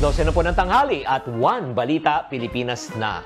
12 na po ng tanghali at 1 Balita Pilipinas na.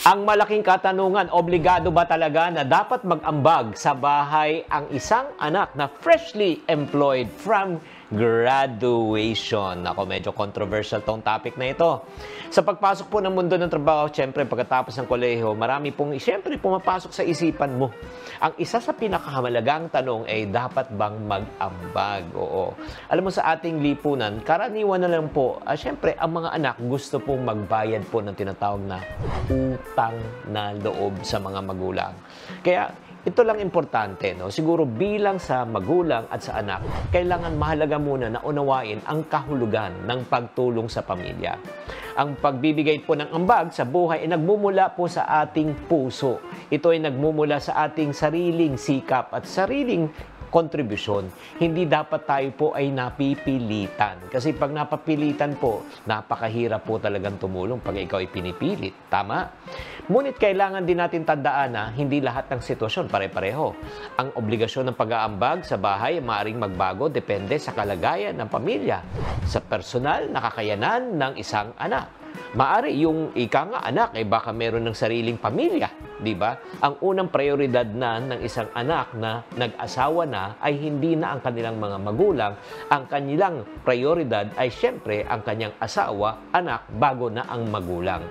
Ang malaking katanungan, obligado ba talaga na dapat mag-ambag sa bahay ang isang anak na freshly employed from graduation? Ako, medyo controversial tong topic na ito. Sa pagpasok po ng mundo ng trabaho, syempre pagkatapos ng kolehiyo, marami pong syempre pumapasok sa isipan mo. Ang isa sa pinakamahalagang tanong ay dapat bang mag-ambag? Oo. Alam mo, sa ating lipunan, karaniwan na lang po, syempre ang mga anak gusto pong magbayad po ng tinatawag na utang na loob sa mga magulang. Kaya ito lang importante, no? Siguro bilang sa magulang at sa anak, kailangan mahalaga muna na unawain ang kahulugan ng pagtulong sa pamilya. Ang pagbibigay po ng ambag sa buhay ay nagmumula po sa ating puso. Ito ay nagmumula sa ating sariling sikap at sariling kontribusyon. Hindi dapat tayo po ay napipilitan. Kasi pag napapilitan po, napakahirap po talagang tumulong pag ikaw ay pinipilit. Tama? Ngunit kailangan din natin tandaan na hindi lahat ng sitwasyon pare-pareho. Ang obligasyon ng pag-aambag sa bahay ay maaaring magbago depende sa kalagayan ng pamilya, sa personal na kakayanan ng isang anak. Maari yung ika nga anak ay baka meron ng sariling pamilya, di ba? Ang unang prioridad na ng isang anak na nag-asawa na ay hindi na ang kanilang mga magulang. Ang kanilang prioridad ay syempre ang kanyang asawa, anak, bago na ang magulang.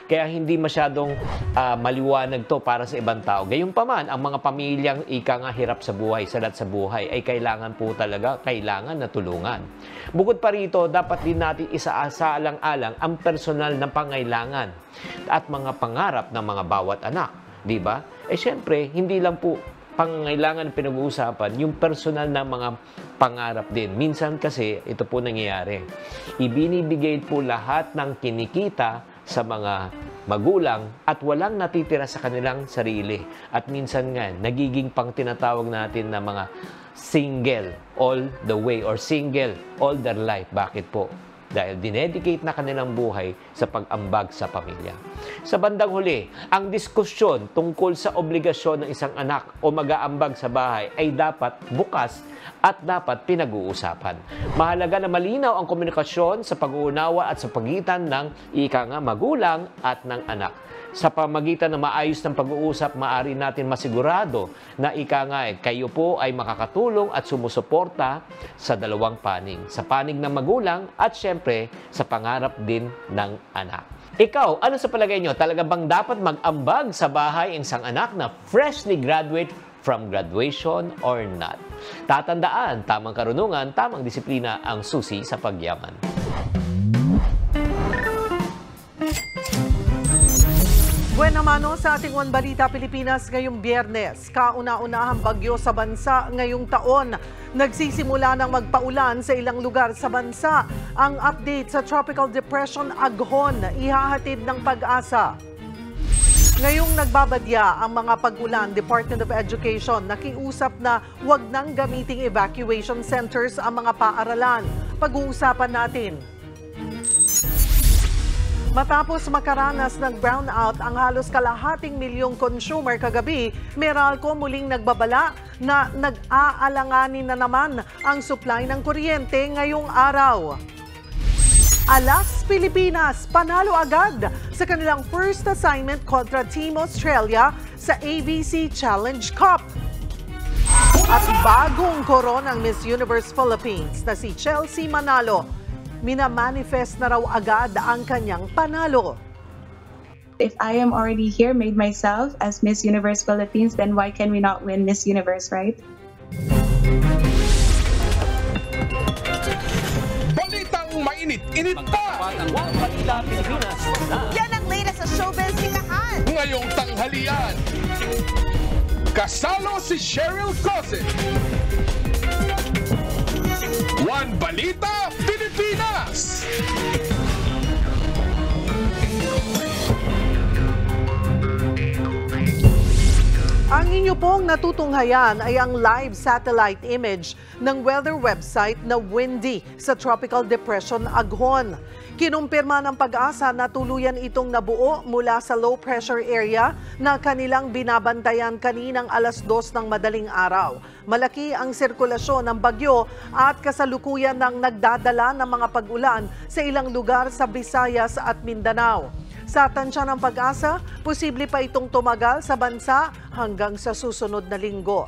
Kaya hindi masyadong maliwanag to para sa ibang tao. Gayunpaman, ang mga pamilyang ika nga hirap sa buhay, salat sa buhay, ay kailangan po talaga, kailangan na tulungan. Bukod pa rito, dapat din natin isaalang-alang ang personal na pangailangan at mga pangarap ng mga bawat anak. Di ba? Siyempre, hindi lang po pangangailangan pinag-uusapan, yung personal na mga pangarap din. Minsan kasi, ito po nangyayari. Ibinibigay po lahat ng kinikita sa mga magulang at walang natitira sa kanilang sarili. At minsan nga, nagiging pang tinatawag natin na mga single all the way or single all their life. Bakit po? Dahil dinedicate na kanilang buhay sa pag-ambag sa pamilya. Sa bandang huli, ang diskusyon tungkol sa obligasyon ng isang anak o mag-aambag sa bahay ay dapat bukas at dapat pinag-uusapan. Mahalaga na malinaw ang komunikasyon sa pag-uunawa at sa pagitan ng ika nga magulang at ng anak. Sa pamagitan ng maayos ng pag-uusap, maaari natin masigurado na ika nga kayo po ay makakatulong at sumusuporta sa dalawang panig. Sa panig ng magulang at syempre sa pangarap din ng anak. Ikaw, ano sa palagay nyo? Talaga bang dapat mag-ambag sa bahay ang isang anak na freshly graduate from graduation or not? Tatandaan, tamang karunungan, tamang disiplina ang susi sa pagyaman. Buena mano sa ating One Balita Pilipinas ngayong Biyernes. Kauna-unahang bagyo sa bansa ngayong taon. Nagsisimula ng magpaulan sa ilang lugar sa bansa. Ang update sa Tropical Depression Aghon, ihahatid ng Pag-asa. Ngayong nagbabadya ang mga pag-ulan, Department of Education nakiusap na huwag nang gamiting evacuation centers ang mga paaralan. Pag-uusapan natin. Matapos makaranas ng brownout ang halos kalahating milyong consumer kagabi, Meralco muling nagbabala na nag-aalanganin na naman ang supply ng kuryente ngayong araw. Alas Pilipinas, panalo agad sa kanilang first assignment kontra Team Australia sa ABC Challenge Cup. At bagong koronang Miss Universe Philippines na si Chelsea Manalo, minamanifest na raw agad ang kanyang panalo. If I am already here, made myself as Miss Universe Philippines, then why can we not win Miss Universe, right? Balitang mainit-init pa! Yan ang latest sa showbiz sikahan. Ngayong tanghalian, kasalo si Cheryl Cosset. One Balita Pilipinas! Ang inyo pong natutunghayan ay ang live satellite image ng weather website na Windy sa Tropical Depression Aghon. Kinumpirma ng Pag-asa na tuluyan itong nabuo mula sa low pressure area na kanilang binabantayan kaninang alas 2 ng madaling araw. Malaki ang sirkulasyon ng bagyo at kasalukuyan ng nagdadala ng mga pag-ulan sa ilang lugar sa Visayas at Mindanao. Sa tansya ng Pag-asa, posible pa itong tumagal sa bansa hanggang sa susunod na linggo.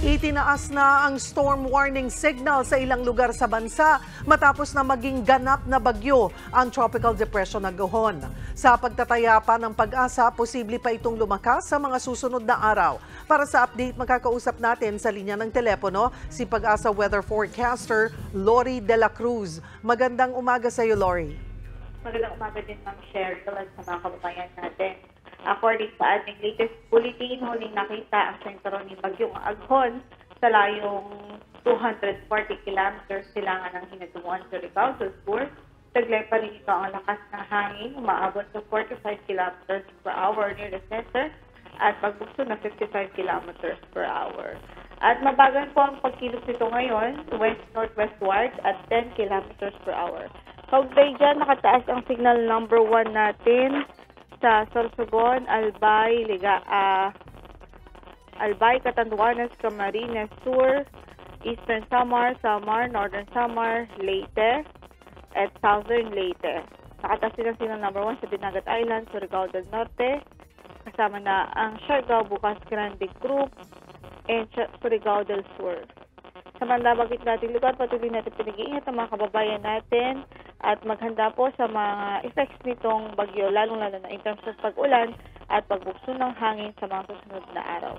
Itinaas na ang storm warning signal sa ilang lugar sa bansa matapos na maging ganap na bagyo ang Tropical Depression Agahon. Sa pagtataya pa ng Pag-asa, posible pa itong lumakas sa mga susunod na araw. Para sa update, makakausap natin sa linya ng telepono si Pag-asa weather forecaster Lori De La Cruz. Magandang umaga sa iyo, Lori. Magandang umaga din, Ma'am Cheryl, at sa mga kababayan natin. According sa ating latest bulletin, huling nakita ang sentro ni Bagyong Aghon sa layong 240 kilometers silangan ng hinatunguan sa Surigao del Sur. Taglay pa rin ito ang lakas ng hangin, umaabot sa 45 kilometers per hour near the center at pagbukso na 55 kilometers per hour. At mabagal po ang pagkilos nito ngayon, west-northwestward at 10 kilometers per hour. Kaugnay dyan, nakataas ang signal number 1 natin sa Sorsogon, Albay, Catanduanes, Camarines Sur, Eastern Samar, Northern Samar, Leyte, at Southern Leyte. Nakataas din ang signal number 1 sa Dinagat Island, Surigao del Norte, kasama na ang Siargao, Bukas, Grande Group, and Surigao del Sur. Sa mandabagit nating lugar, patuloy natin pinag-iingat ang mga kababayan natin at maghanda po sa mga effects nitong bagyo, lalong-lalo na in terms of pag-ulan at pagbukso ng hangin sa mga susunod na araw.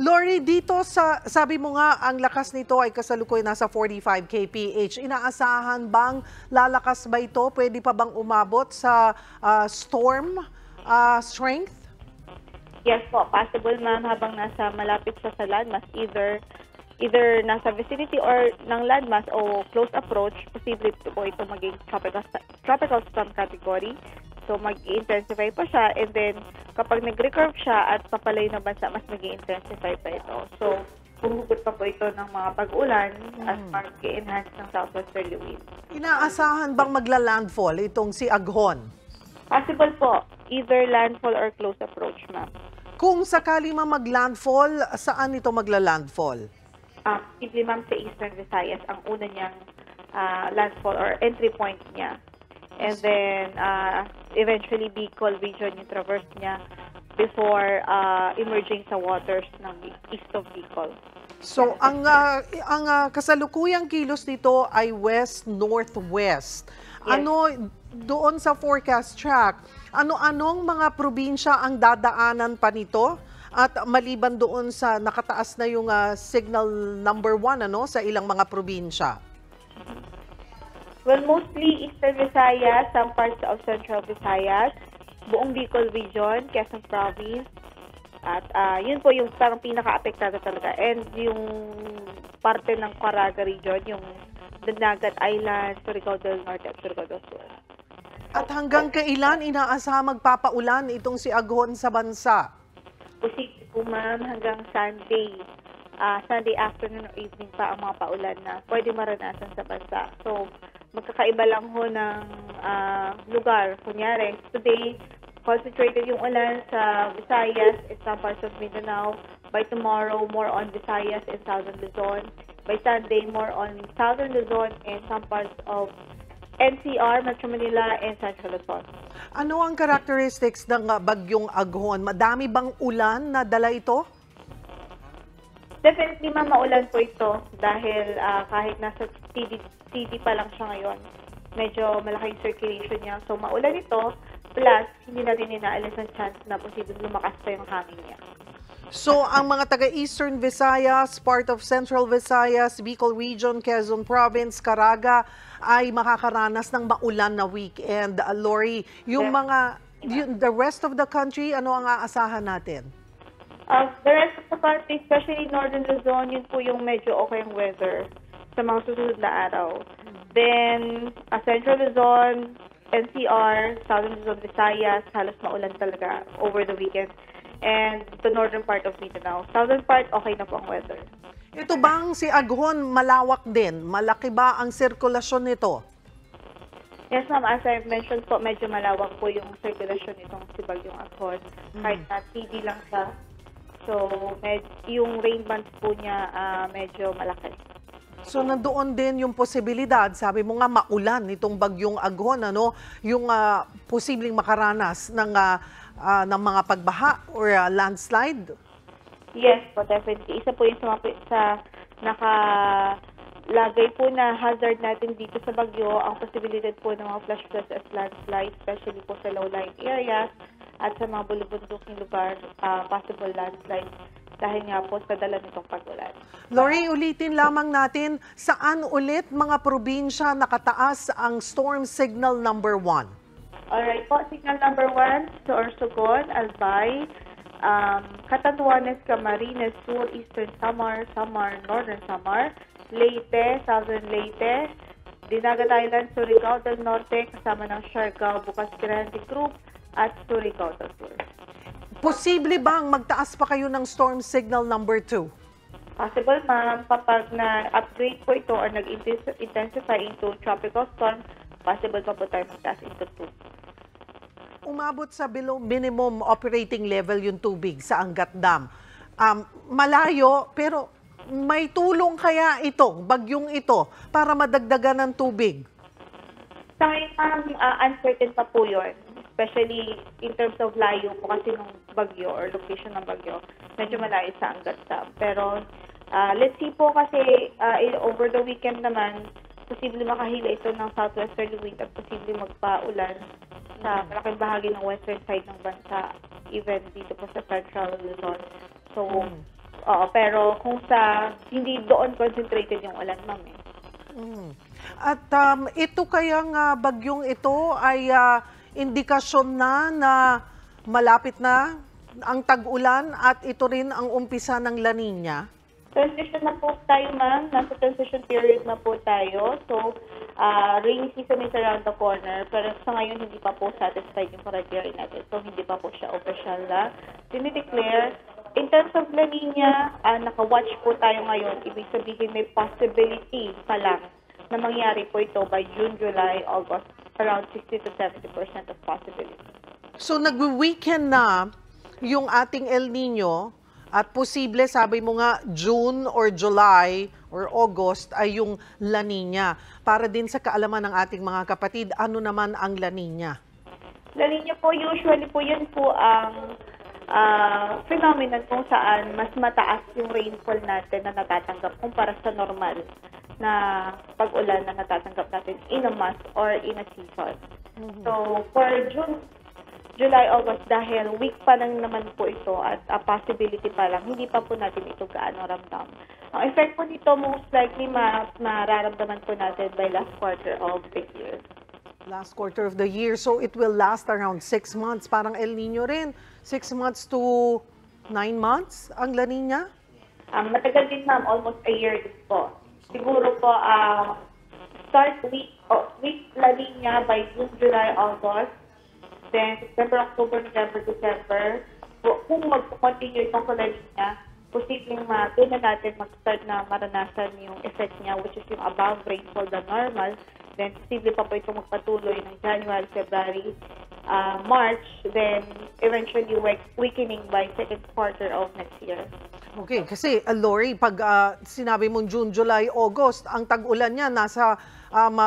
Lori, dito sabi mo nga ang lakas nito ay kasalukuyan nasa 45 kph. Inaasahan bang lalakas ba ito? Pwede pa bang umabot sa storm strength? Yes po, possible, ma'am, habang nasa malapit siya sa landmass, either nasa vicinity or ng landmass o close approach, posible po ito maging tropical storm category. So mag-intensify pa siya, and then kapag nag-recurve siya at papalayo ng bansa, mas mag-intensify pa ito. So humugot pa po ito ng mga pag-ulan at mag-enhance ng southwesterly wind. Inaasahan bang magla-landfall itong si Aghon? Possible po, either landfall or close approach, ma'am. Kung sakali mag-landfall, saan ito magla-landfall? Simply, ma'am, sa Eastern Visayas, ang una niyang landfall or entry point niya. And then, eventually, Bicol region yung traverse niya before emerging sa waters ng east of Bicol. So, ang kasalukuyang kilos nito ay west-northwest. Yes. Ano, doon sa forecast track, ano-anong mga probinsya ang dadaanan pa nito? At maliban doon sa nakataas na yung signal number 1 sa ilang mga probinsya? Well, mostly Eastern Visayas, some parts of Central Visayas, buong Bicol region, Quezon Province, at yun po yung parang pinaka-apektado talaga. And yung parte ng Caraga region, yung Dinagat Island, Surigao del Norte at Surigao del Sur. At hanggang kailan inaasahan magpapaulan itong si Aghon sa bansa? Posible po, ma'am, hanggang Sunday. Sunday afternoon or evening pa ang mga paulan na pwede maranasan sa bansa. So, magkakaiba lang ho ng lugar. Kunyari, today, concentrated yung ulan sa Visayas and some parts of Mindanao. By tomorrow, more on Visayas and Southern Luzon. By Sunday, more on Southern Luzon and some parts of NCR, Metro Manila, and Central Luzon. Ano ang characteristics ng bagyong Aghon? Madami bang ulan na dala ito? Definitely, ma'am, maulan po ito dahil kahit nasa city pa lang siya ngayon, medyo malaking circulation niya. So, maulan ito, plus hindi na rin inaalis ang chance na posibleng lumakas pa yung hangin niya. So, ang mga taga-Eastern Visayas, part of Central Visayas, Bicol Region, Quezon Province, Caraga, ay makakaranas ng maulan na weekend. Lori, the rest of the country, ano ang aasahan natin? The rest of the country, especially Northern Luzon, yun po yung medyo okay ang weather sa mga susunod na araw. Then, Central Luzon, NCR, Southern Luzon, Visayas, halos maulan talaga over the weekend. And the northern part of Mindanao. Southern part, okay na po ang weather. Ito bang si Aghon malawak din? Malaki ba ang sirkulasyon nito? Yes, ma'am. As I mentioned po, medyo malawak po yung circulation nitong si Bagyong Aghon. Kahit na TV lang siya. So, yung rain bands po niya medyo malaki. So nandoon din yung posibilidad, sabi mo nga maulan itong Bagyong Aghon, ano? Yung posibleng makaranas ng mga pagbaha or landslide? Yes po, definitely. Isa po yung sa nakalagay po na hazard natin dito sa Bagyo, ang posibilidad po ng mga flash floods as landslide, especially po sa low-lying areas at sa mga bulubunduking lugar, possible landslide dahil nga po sa dala nitong pag-ulan. Lori, ulitin lamang natin, saan ulit mga probinsya nakataas ang storm signal number 1? Alright po, signal number 1, Sorsogon, Albay, Catanduanes, Camarines Sur, Eastern Samar, Northern Samar, Leyte, Southern Leyte, Dinagat Island, Surigao del Norte, kasama ng Siargao, Bukas Grande Group, at Surigao del Sur. Posible bang magtaas pa kayo ng storm signal number 2? Possible, ma'am, kapag na-upgrade po ito or nag-intensify into tropical storm, possible pa po tayo magtaas into 2. Umabot sa below minimum operating level yung tubig sa Angat Dam. Malayo, pero may tulong kaya ito, bagyong ito, para madagdagan ng tubig? Sa ngayon, uncertain pa po yun. Especially in terms of layo po kasi ng bagyo or location ng bagyo. Medyo malayo sa Angat Dam. Pero let's see po kasi over the weekend naman, posible makahila ito ng southwesterly wind at posible magpaulan sa malaking bahagi ng western side ng bansa, even dito po sa central Luzon. So, pero kung hindi doon concentrated yung ulan, ma'am. At ito kayang bagyong ito ay indikasyon na malapit na ang tag-ulan at ito rin ang umpisa ng La Nina? Transition na po tayo, ma'am. Nasa transition period na po tayo. So, rainy season is around the corner. Pero sa ngayon, hindi pa po satisfied yung criteria natin. So, hindi pa po siya official na dinideclare. In terms of La Nina, naka-watch po tayo ngayon. Ibig sabihin, may possibility pa lang na mangyari po ito by June, July, August. Around 60 to 70% of possibility. So, nag-weekend na yung ating El Nino. At posible, sabi mo nga, June or July or August ay yung La Nina. Para din sa kaalaman ng ating mga kapatid, ano naman ang La Nina? La Nina po, usually po yun po ang phenomenon kung saan mas mataas yung rainfall natin na natatanggap kumpara sa normal na pag-ulan na natatanggap natin in a month or in a season. So, for June, July, August, dahil week pa lang naman po ito at a possibility pa lang, hindi pa po natin ito gaano ramdam. Ang effect po nito most likely mararamdaman po natin by last quarter of the year. Last quarter of the year. So it will last around 6 months. Parang El Nino rin. 6 months to 9 months ang La Nina? Matagal din, ma'am. Almost a year din po. Siguro po, start week La Nina by June, July, August. Then, September, October, November, December, kung mag-continue itong La Nina, posibleng doon na natin mag-start na maranasan yung effect niya, which is yung above rainfall than normal. Then, posible pa po itong magpatuloy ng January, February, March, then eventually weakening by second quarter of next year. Okay, kasi Lori, pag sinabi mong June, July, August, ang tag-ulan niya nasa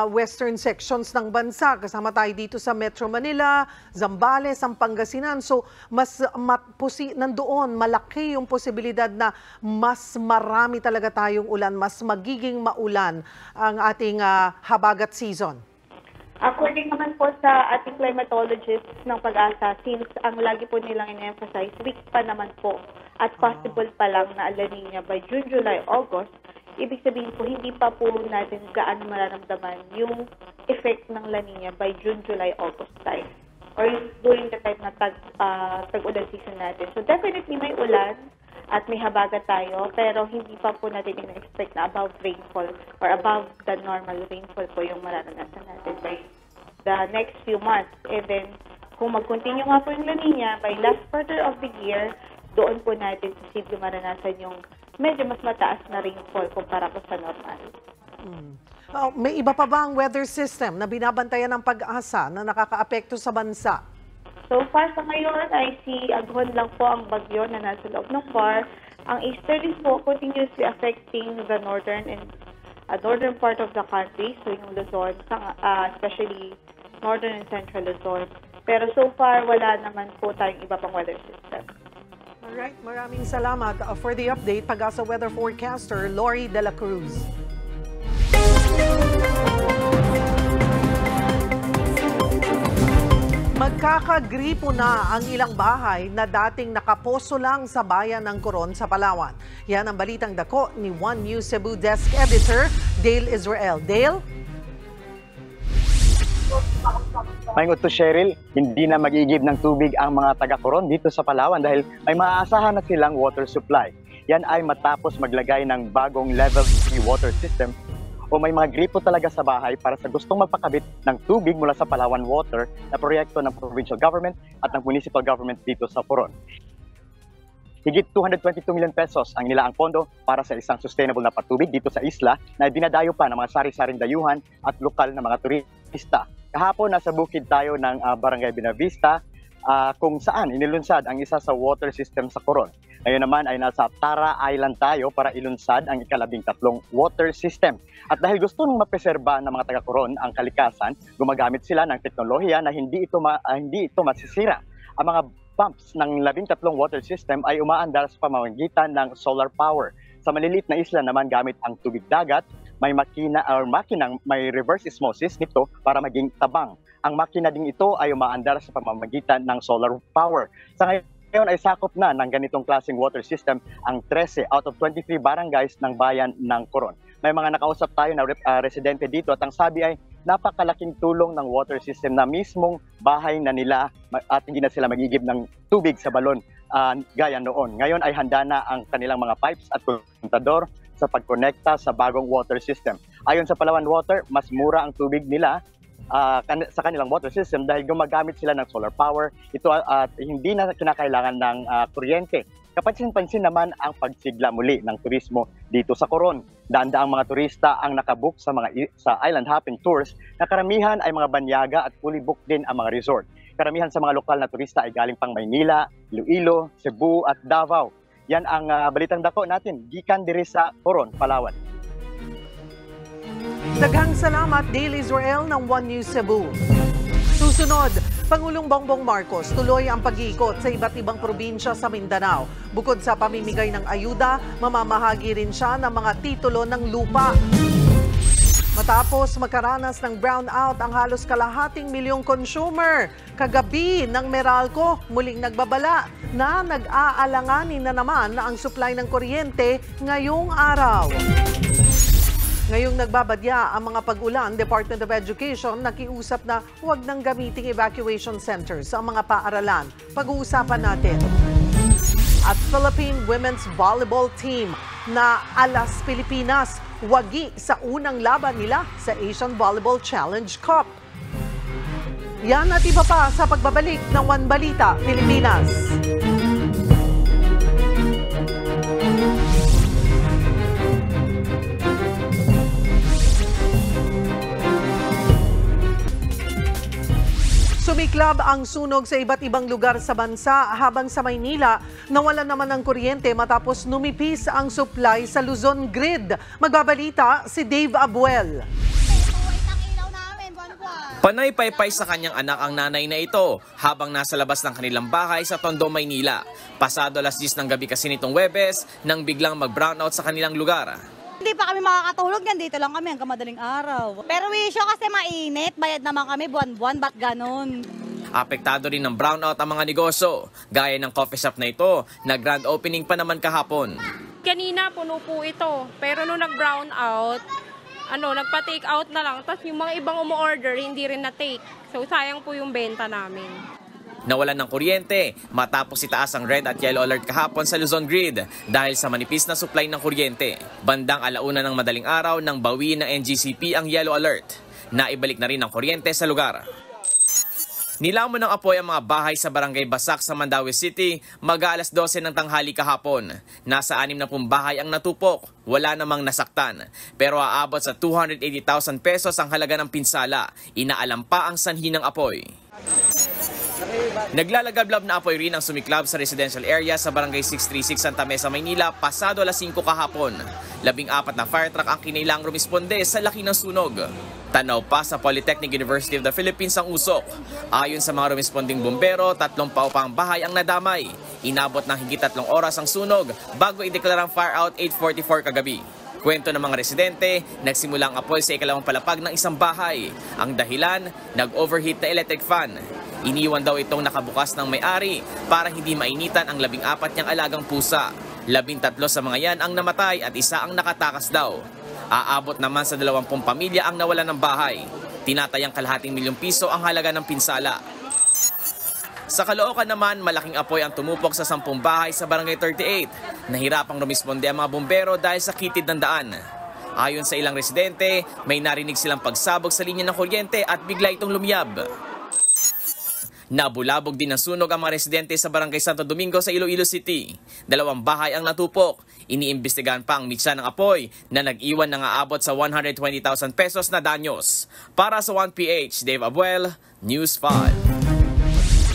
western sections ng bansa. Kasama tayo dito sa Metro Manila, Zambales, Pangasinan. So, nandoon, malaki yung posibilidad na mas marami talaga tayong ulan, mas magiging maulan ang ating habagat season. According naman po sa ating climatologists ng Pag-asa, since ang lagi po nilang in-emphasize, week pa naman po at possible pa lang na La Nina by June, July, August, ibig sabihin po, hindi pa po natin gaano mararamdaman yung effect ng La Nina by June, July, August time. Or during the time na tag-ulan season natin. So definitely may ulan at may habagat tayo, pero hindi pa po natin in-expect na above rainfall or above the normal rainfall po yung mararanasan natin by the next few months. And then, kung mag-continue nga po yung La Nina, by last quarter of the year, doon po natin posible maranasan yung medyo mas mataas na rainfall kumpara po sa normal. May iba pa ba ang weather system na binabantayan ng Pag-asa na nakakaapekto sa bansa? So far sa ngayon ay si Aghon lang po ang bagyo na nasa loob ng PAR. Ang easterlies po continuously affecting the northern part of the country, so yung Luzon, especially northern and central Luzon. Pero so far, wala naman po tayong iba pang weather system. Alright, maraming salamat for the update. Pag-asa weather forecaster, Lori De La Cruz. Magkakagripo na ang ilang bahay na dating nakaposo lang sa bayan ng Coron sa Palawan. Yan ang balitang dako ni One News Cebu Desk Editor Dale Israel. Dale? Mahingot to Cheryl, hindi na mag-iigib ng tubig ang mga taga-Coron dito sa Palawan dahil may maaasahan na silang water supply. Yan ay matapos maglagay ng bagong level 3 water system o may mga gripo talaga sa bahay para sa gustong magpakabit ng tubig mula sa Palawan Water na proyekto ng provincial government at ng municipal government dito sa Coron. Higit 222 million pesos ang nilaang pondo para sa isang sustainable na patubig dito sa isla na dinadayo pa ng mga sari-saring dayuhan at lokal na mga turista. Kahapon nasa bukid tayo ng Barangay Binavista kung saan inilunsad ang isa sa water system sa Coron. Ngayon naman ay nasa Tara Island tayo para ilunsad ang ika-13 water system. At dahil gusto nung mapreserba ng mga taga-Coron ang kalikasan, gumagamit sila ng teknolohiya na hindi ito masisira. Ang mga pumps ng 13 water system ay umaandar sa pamamagitan ng solar power. Sa maliliit na isla naman gamit ang tubig dagat, may makinang may reverse osmosis nito para maging tabang. Ang makina ding ito ay umaandar sa pamamagitan ng solar power. Sa ngayon ay sakop na ng ganitong klaseng water system ang 13 out of 23 barangays ng bayan ng Coron. May mga nakausap tayo na residente dito at ang sabi ay napakalaking tulong ng water system na mismong bahay na nila at hindi na sila magigib ng tubig sa balon gaya noon. Ngayon ay handa na ang kanilang mga pipes at kontador sa pagkonekta sa bagong water system. Ayon sa Palawan Water, mas mura ang tubig nila sa kanilang water system dahil gumagamit sila ng solar power. Ito at hindi na kinakailangan ng kuryente. Kapansin-pansin naman ang pagsigla muli ng turismo dito sa Coron. Daan-daang mga turista ang nakabook sa island hopping tours na karamihan ay mga banyaga at fully booked din ang mga resort. Karamihan sa mga lokal na turista ay galing pang Maynila, Iloilo, Cebu at Davao. Yan ang balitang dako natin, gikan diri sa Coron, Palawan. Daghang salamat, Dale Israel ng One News Cebu. Susunod, Pangulong Bongbong Marcos tuloy ang pag-iikot sa iba't ibang probinsya sa Mindanao. Bukod sa pamimigay ng ayuda, mamamahagi rin siya ng mga titulo ng lupa. Matapos makaranas ng brownout ang halos kalahating milyong consumer, kagabi ng Meralco muling nagbabala na nag-aalanganin na naman ang supply ng kuryente ngayong araw. Ngayong nagbabadya ang mga pag-ulan, Department of Education nakiusap na huwag nang gamiting evacuation centers sa mga paaralan. Pag-uusapan natin. At Philippine Women's Volleyball Team na alas Pilipinas, wagi sa unang laban nila sa Asian Volleyball Challenge Cup. Yan at iba pa sa pagbabalik ng One Balita Pilipinas. Sumiklab ang sunog sa iba't ibang lugar sa bansa habang sa Maynila nawalan naman ng kuryente matapos numipis ang supply sa Luzon Grid. Magbabalita si Dave Abuel. Panay paypay sa kanyang anak ang nanay na ito habang nasa labas ng kanilang bahay sa Tondo, Maynila. Pasado alas 10 ng gabi kasi nitong Webes nang biglang mag-brownout sa kanilang lugar. Hindi pa kami makakatulog yan. Dito lang kami hanggang madaling araw. Pero wisyo kasi mainit. Bayad naman kami buwan-buwan. Ba't ganun? Apektado rin ng brownout ang mga negosyo. Gaya ng coffee shop na ito, na grand opening pa naman kahapon. Kanina puno po ito. Pero nung nag-brownout, nagpa-take out na lang. Tapos yung mga ibang umu-order, hindi rin na-take. So sayang po yung benta namin. Nawalan ng kuryente matapos itaas ang red at yellow alert kahapon sa Luzon Grid dahil sa manipis na supply ng kuryente. Bandang alauna ng madaling araw nang bawiin ng NGCP ang yellow alert. Naibalik na rin ang kuryente sa lugar. Nilamon ng apoy ang mga bahay sa Barangay Basak sa Mandaue City mag-aalas 12 ng tanghali kahapon. Nasa 60 bahay ang natupok, wala namang nasaktan. Pero aabot sa 280,000 pesos ang halaga ng pinsala. Inaalam pa ang sanhi ng apoy. Naglalagablab na apoy rin ang sumiklab sa residential area sa Barangay 636 Santa Mesa, Maynila pasado alas 5 kahapon. 14 na fire truck ang kinailang rumisponde sa laki ng sunog. Tanaw pa sa Polytechnic University of the Philippines ang usok. Ayon sa mga rumisponding bumbero, 3 paupang bahay ang nadamay. Inabot ng higit 3 oras ang sunog bago ideklarang fire out 8:44 kagabi. Kwento ng mga residente, nagsimula ang apoy sa ikalawang palapag ng isang bahay. Ang dahilan, nag-overheat na electric fan. Iniwan daw itong nakabukas ng may-ari para hindi mainitan ang 14 niyang alagang pusa. 13 sa mga yan ang namatay at isa ang nakatakas daw. Aabot naman sa 20 pamilya ang nawalan ng bahay. Tinatayang kalahating milyong piso ang halaga ng pinsala. Sa Caloocan naman, malaking apoy ang tumupok sa 10 bahay sa Barangay 38. Nahirapang rumisponde ang mga bumbero dahil sa kitid ng daan. Ayon sa ilang residente, may narinig silang pagsabog sa linya ng kuryente at bigla itong lumiyab. Nabulabog din ng sunog ang mga residente sa Barangay Santo Domingo sa Iloilo City. 2 bahay ang natupok. Iniimbestigahan pa ang mitsa ng apoy na nag-iwan ng aabot sa 120,000 pesos na danyos. Para sa 1PH, Dave Abuel, News 5.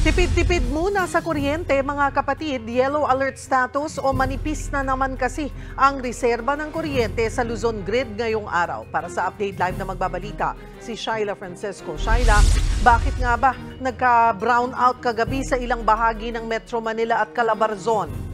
Tipid-tipid muna sa kuryente mga kapatid, yellow alert status o manipis na naman kasi ang reserba ng kuryente sa Luzon Grid ngayong araw. Para sa update live na magbabalita, si Shyla Francisco. Shyla, bakit nga ba nagka-brown out kagabi sa ilang bahagi ng Metro Manila at Calabarzon?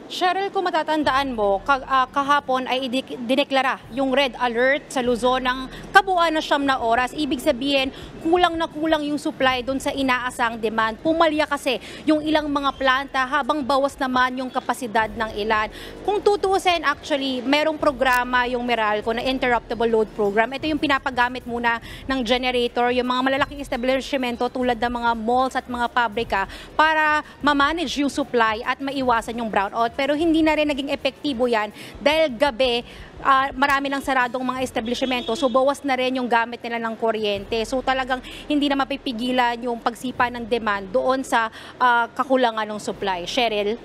Cheryl, kung matatandaan mo, kahapon ay dineklara yung red alert sa Luzon ng kabuuan na 9 na oras. Ibig sabihin, kulang na kulang yung supply doon sa inaasang demand. Pumalya kasi yung ilang mga planta habang bawas naman yung kapasidad ng ilan. Kung tutuusin, actually, merong programa yung Meralco na Interruptible Load Program. Ito yung pinapagamit muna ng generator, yung mga malalaking establishmento tulad ng mga malls at mga pabrika para ma-manage yung supply at maiwasan yung brownout. Pero hindi na rin naging epektibo yan dahil gabi marami ng saradong mga establishmento, so bawas na rin yung gamit nila ng kuryente. So talagang hindi na mapipigilan yung pagsipa ng demand doon sa kakulangan ng supply. Cheryl?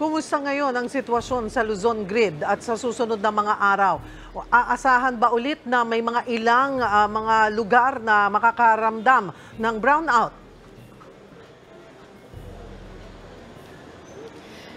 Kumusta ngayon ang sitwasyon sa Luzon Grid at sa susunod na mga araw? Aasahan ba ulit na may mga ilang mga lugar na makakaramdam ng brownout?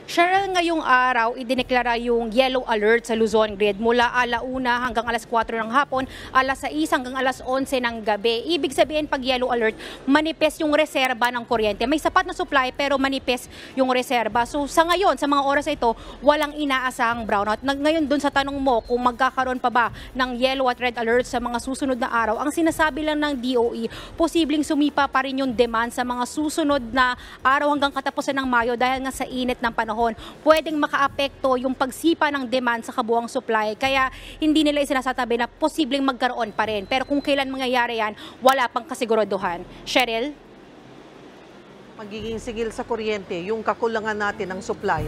Cheryl, ngayong araw, idineklara yung yellow alert sa Luzon Grid mula alauna hanggang alas 4 ng hapon, alas 6 hanggang alas 11 ng gabi. Ibig sabihin, pag yellow alert, manipes yung reserba ng kuryente. May sapat na supply pero manipes yung reserba. So sa ngayon, sa mga oras ito, walang inaasahang brownout. Ngayon dun sa tanong mo kung magkakaroon pa ba ng yellow at red alert sa mga susunod na araw, ang sinasabi lang ng DOE, posibleng sumipa pa rin yung demand sa mga susunod na araw hanggang katapusan ng Mayo dahil nga sa init ng panahon. Pwedeng makaapekto yung pagsipa ng demand sa kabuang supply. Kaya hindi nila isinasatabi na posibleng magkaroon pa rin. Pero kung kailan mangyayari yan, wala pang kasiguraduhan. Cheryl? Magiging sigil sa kuryente, yung kakulangan natin ng supply.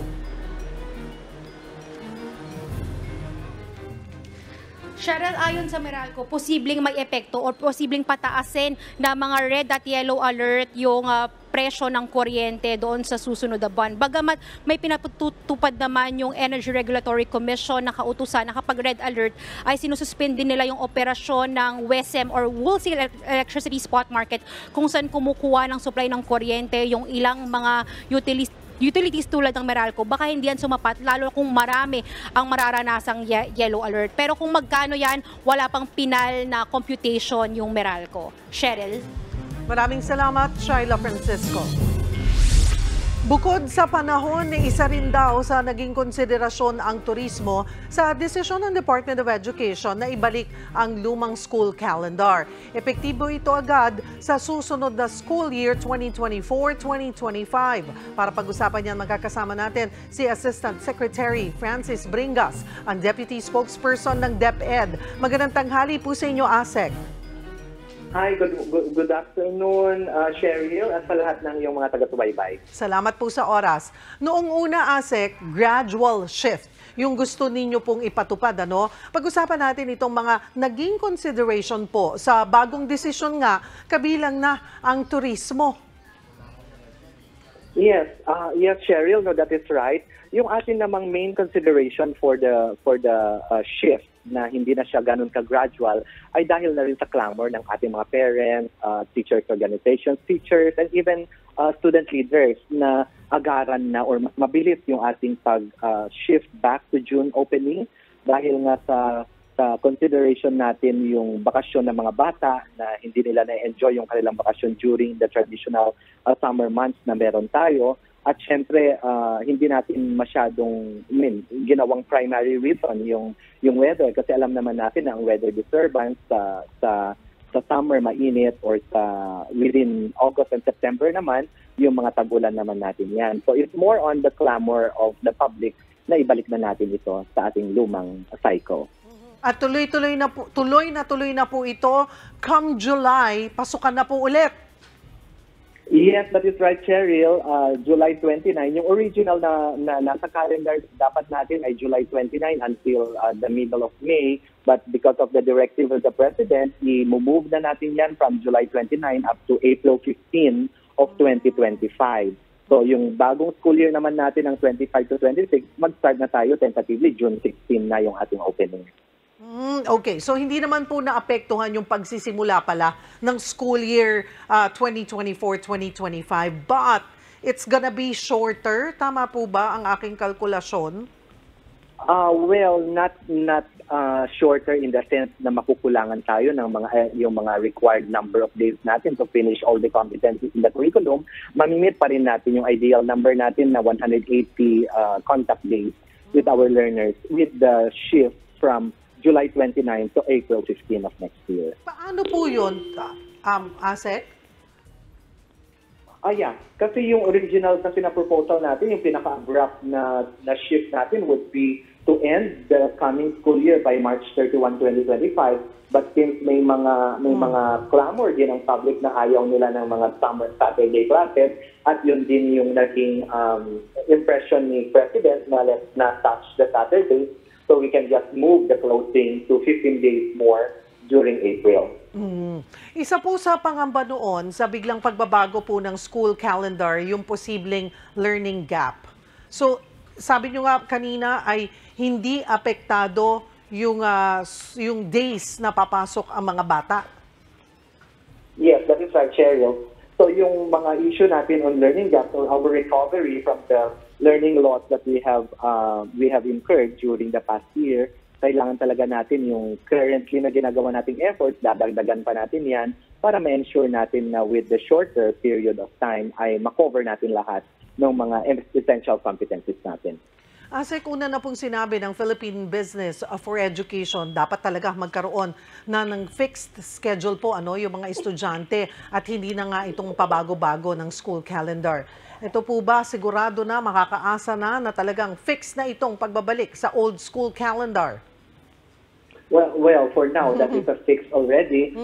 Cheryl, ayon sa Meralco, posibleng may epekto o posibleng pataasin na mga red at yellow alert yung presyo ng kuryente doon sa susunod na buwan. Bagamat may pinatutupad naman yung Energy Regulatory Commission na kautusan na kapag red alert ay sinususpend nila yung operasyon ng WESM or Wholesale Electricity Spot Market kung saan kumukuha ng supply ng kuryente yung ilang mga utilities tulad ng Meralco, baka hindi yan sumapat lalo kung marami ang mararanasang yellow alert. Pero kung magkano yan, wala pang pinal na computation yung Meralco. Cheryl? Maraming salamat, Shyla Francisco. Bukod sa panahon, isa rin daw sa naging konsiderasyon ang turismo sa desisyon ng Department of Education na ibalik ang lumang school calendar. Epektibo ito agad sa susunod na school year 2024-2025. Para pag-usapan yan, magkakasama natin si Assistant Secretary Francis Bringas, ang Deputy Spokesperson ng DepEd. Magandang tanghali po sa inyo, ASEC. Hi, good afternoon, Cheryl, at sa lahat ng iyong mga taga-subaybay. Salamat po sa oras. Noong una, ASEC, gradual shift yung gusto ninyo pong ipatupad, ano? Pag-usapan natin itong mga naging consideration po sa bagong desisyon nga, kabilang na ang turismo. Yes, Cheryl, no, that is right. Yung atin namang main consideration for the shift na hindi na siya ganun ka-gradual ay dahil na rin sa clamor ng ating mga parents, teachers organizations, teachers, and even student leaders na agaran na or mas mabilis yung ating pag-shift back to June opening dahil nga sa consideration natin yung bakasyon ng mga bata na hindi nila na-enjoy yung kanilang bakasyon during the traditional summer months na meron tayo. At syempre, hindi natin masyadong ginawang primary reason yung weather kasi alam naman natin na ang weather disturbance sa summer mainit or within August and September naman, yung mga tag-ulan naman natin yan. So it's more on the clamor of the public na ibalik na natin ito sa ating lumang cycle. At tuloy na po ito. Come July, pasukan na po ulit. Yes, that is right, Cheryl. July 29. Yung original na nasa calendar dapat natin ay July 29 until the middle of May. But because of the directive of the President, i-move na natin yan from July 29 up to April 15 of 2025. So yung bagong school year naman natin ng 25 to 26, mag-start na tayo tentatively June 16 na yung ating opening. Okay, so hindi naman po naapektuhan yung pagsisimula pala ng school year 2024-2025, but it's gonna be shorter. Tama po ba ang aking kalkulasyon? Well, not shorter in the sense na makukulangan tayo ng yung mga required number of days natin to finish all the competencies in the curriculum. Mamimit pa rin natin yung ideal number natin na 180 contact days with our learners with the shift from July 29 to April 15 of next year. Paano po yun, ASEC? Yeah. Kasi yung original kasi na proposal natin, yung pinaka-abrupt na shift natin would be to end the coming school year by March 31, 2025. But since may mga clamor din ang public na ayaw nila ng mga summer Saturday classes, at yun din yung naging impression ni President na let's not touch the Saturday, so we can just move the closing to 15 days more during April. Isa po sa pangamba noon sa biglang pagbabago po ng school calendar, yung posibleng learning gap. So, sabi nyo nga kanina ay hindi apektado yung days na papasok ang mga bata. Yes, that is right, Cheryl. So yung mga issue natin on learning gap or our recovery from the learning loss that we have incurred during the past year, kailangan talaga natin yung currently na ginagawa nating efforts, dadagdagan pa natin yan para ma-ensure natin na with the shorter period of time ay makover natin lahat ng mga essential competencies natin. ASEC, una na pong sinabi ng Philippine Business for Education, dapat talaga magkaroon na ng fixed schedule po yung mga estudyante at hindi na nga itong pabago-bago ng school calendar. Ito po ba sigurado na makakaasa na talagang fixed na itong pagbabalik sa old school calendar? Well, for now, that is a fix already.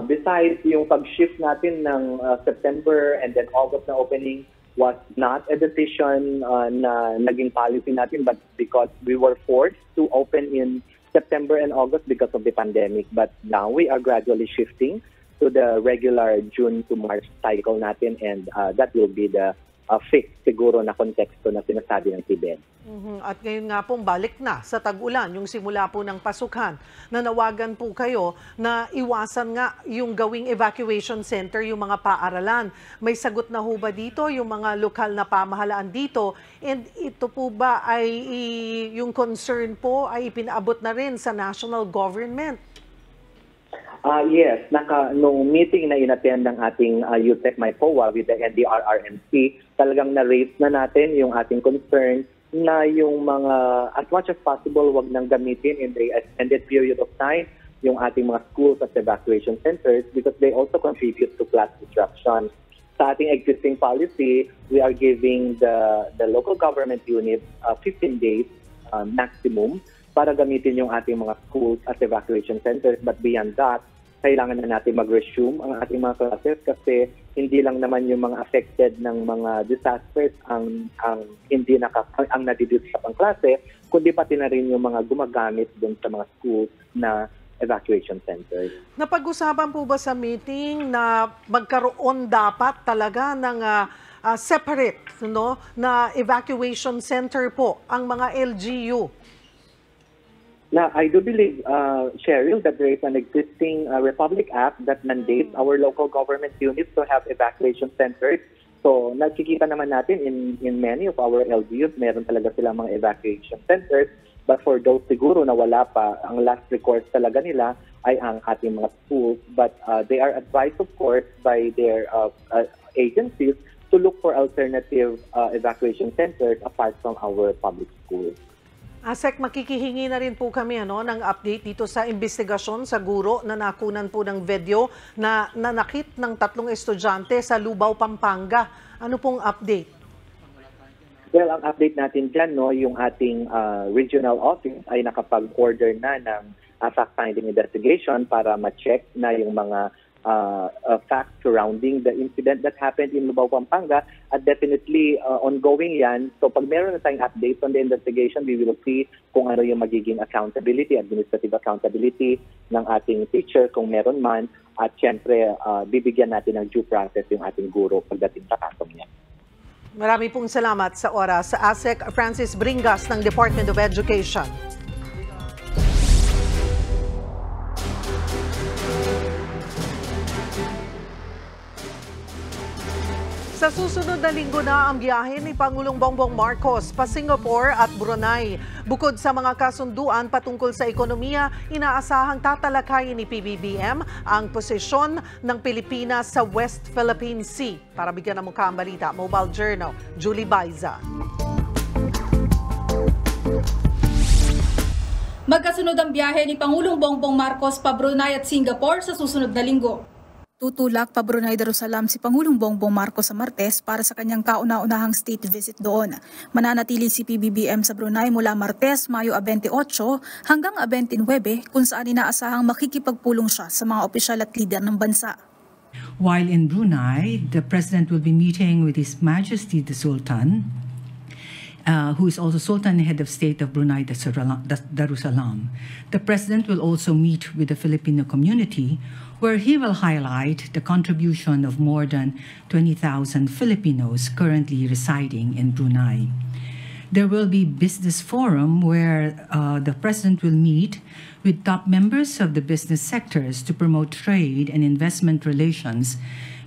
Besides, yung pag-shift natin ng September and then August na opening was not a decision na naging policy natin, but because we were forced to open in September and August because of the pandemic. But now we are gradually shifting to the regular June to March cycle natin, and that will be the fix siguro na konteksto na sinasabi ng TBED. At ngayon nga pong balik na sa tag-ulan, yung simula po ng pasukan, nanawagan po kayo na iwasan nga yung gawing evacuation center yung mga paaralan. May sagot na ho ba dito yung mga lokal na pamahalaan dito? And ito po ba ay yung concern po ay ipinaabot na rin sa national government? Yes, nung meeting na inattend ng ating UTEC MyPOA with the NDRRMC, talagang na-raise na natin yung ating concern na yung mga, as much as possible, wag nang gamitin in the extended period of time yung ating mga schools as evacuation centers because they also contribute to class disruption. Sa ating existing policy, we are giving the local government units 15 days maximum para gamitin yung ating mga schools as evacuation centers. But beyond that, kailangan na natin mag-resume ang ating mga classes kasi hindi lang naman yung mga affected ng mga disasters ang nadidistrap ang klase, kundi pati na rin yung mga gumagamit dun sa mga schools na evacuation centers. Napag-usapan po ba sa meeting na magkaroon dapat talaga ng separate na evacuation center po ang mga LGU? Now, I do believe, Cheryl, that there is an existing Republic Act that mandates our local government units to have evacuation centers. So, nakikita naman natin in many of our LGUs, meron talaga silang mga evacuation centers. But for those siguro na wala pa, ang last recourse talaga nila ay ang ating mga schools. But they are advised, of course, by their agencies to look for alternative evacuation centers apart from our public schools. Sec, makikihingi na rin po kami ng update dito sa investigasyon sa guro na nakunan po ng video na nanakit ng 3 estudyante sa Lubao, Pampanga. Ano pong update? Well, ang update natin dyan, yung ating regional office ay nakapag-order na ng fact-finding investigation para ma-check na yung mga facts surrounding the incident that happened in Lubao, Pampanga, at definitely ongoing yan. So pag meron na tayong updates on the investigation, we will see kung ano yung magiging accountability, administrative accountability ng ating teacher kung meron man, at syempre bibigyan natin ng due process yung ating guro pagdating sa kasong niya. Marami pong salamat sa oras. Sa ASEC, Francis Bringas ng Department of Education. Sa susunod na linggo na ang biyahe ni Pangulong Bongbong Marcos pa Singapore at Brunei. Bukod sa mga kasunduan patungkol sa ekonomiya, inaasahang tatalakayin ni PBBM ang posisyon ng Pilipinas sa West Philippine Sea. Para bigyan ng mukha ang balita, Mobile Journal, Julie Baiza. Magkasunod ang biyahe ni Pangulong Bongbong Marcos pa Brunei at Singapore sa susunod na linggo. Tutulak pa Brunei Darussalam si Pangulong Bongbong Marcos sa Martes para sa kanyang kauna-unahang state visit doon. Mananatili si PBBM sa Brunei mula Martes, Mayo 28 hanggang 29 kung saan inaasahang makikipagpulong siya sa mga opisyal at lider ng bansa. While in Brunei, the President will be meeting with His Majesty the Sultan, who is also Sultan Head of State of Brunei Darussalam. The President will also meet with the Filipino community, where he will highlight the contribution of more than 20,000 Filipinos currently residing in Brunei. There will be business forum where the President will meet with top members of the business sectors to promote trade and investment relations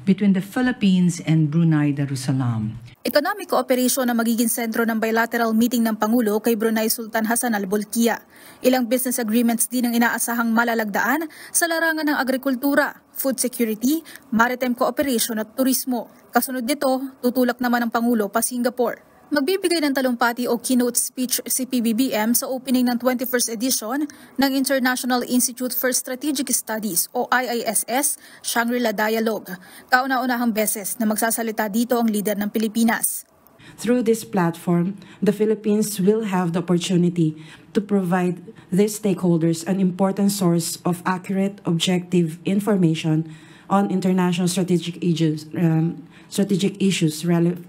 between the Philippines and Brunei Darussalam. Economic cooperation na magiging sentro ng bilateral meeting ng Pangulo kay Brunei Sultan Hassan Al Bolkiah. Ilang business agreements din ang inaasahang malalagdaan sa larangan ng agrikultura, food security, maritime cooperation at turismo. Kasunod nito, tutulak naman ng Pangulo pa Singapore. Magbibigay ng talumpati o keynote speech si PBBM sa opening ng 21st edition ng International Institute for Strategic Studies o IISS Shangri-La Dialogue. Kauna-unahang beses na magsasalita dito ang lider ng Pilipinas. Through this platform, the Philippines will have the opportunity to provide these stakeholders an important source of accurate, objective information on international strategic issues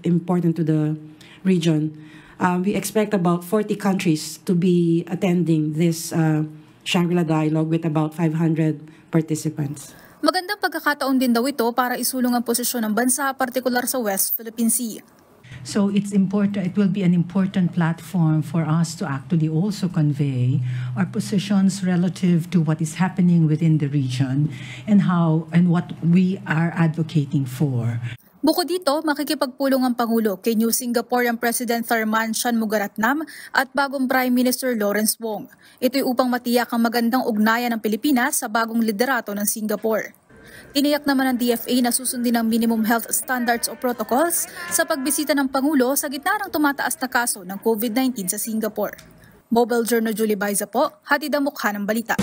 important to the region. We expect about 40 countries to be attending this Shangri-La Dialogue with about 500 participants. Magandang pagkakataon din daw ito para isulong ang posisyon ng bansa, partikular sa West Philippine Sea. So it's important, it will be an important platform for us to actually also convey our positions relative to what is happening within the region and what we are advocating for. Bukod dito, makikipagpulong ang Pangulo kay New Singaporean President Tharman Shanmugaratnam at bagong Prime Minister Lawrence Wong. Ito'y upang matiyak ang magandang ugnayan ng Pilipinas sa bagong liderato ng Singapore. Tiniyak naman ng DFA na susundin ang minimum health standards o protocols sa pagbisita ng Pangulo sa gitna ng tumataas na kaso ng COVID-19 sa Singapore. Mobile Journal Julie Baiza po, hatid ang mukha ng balita.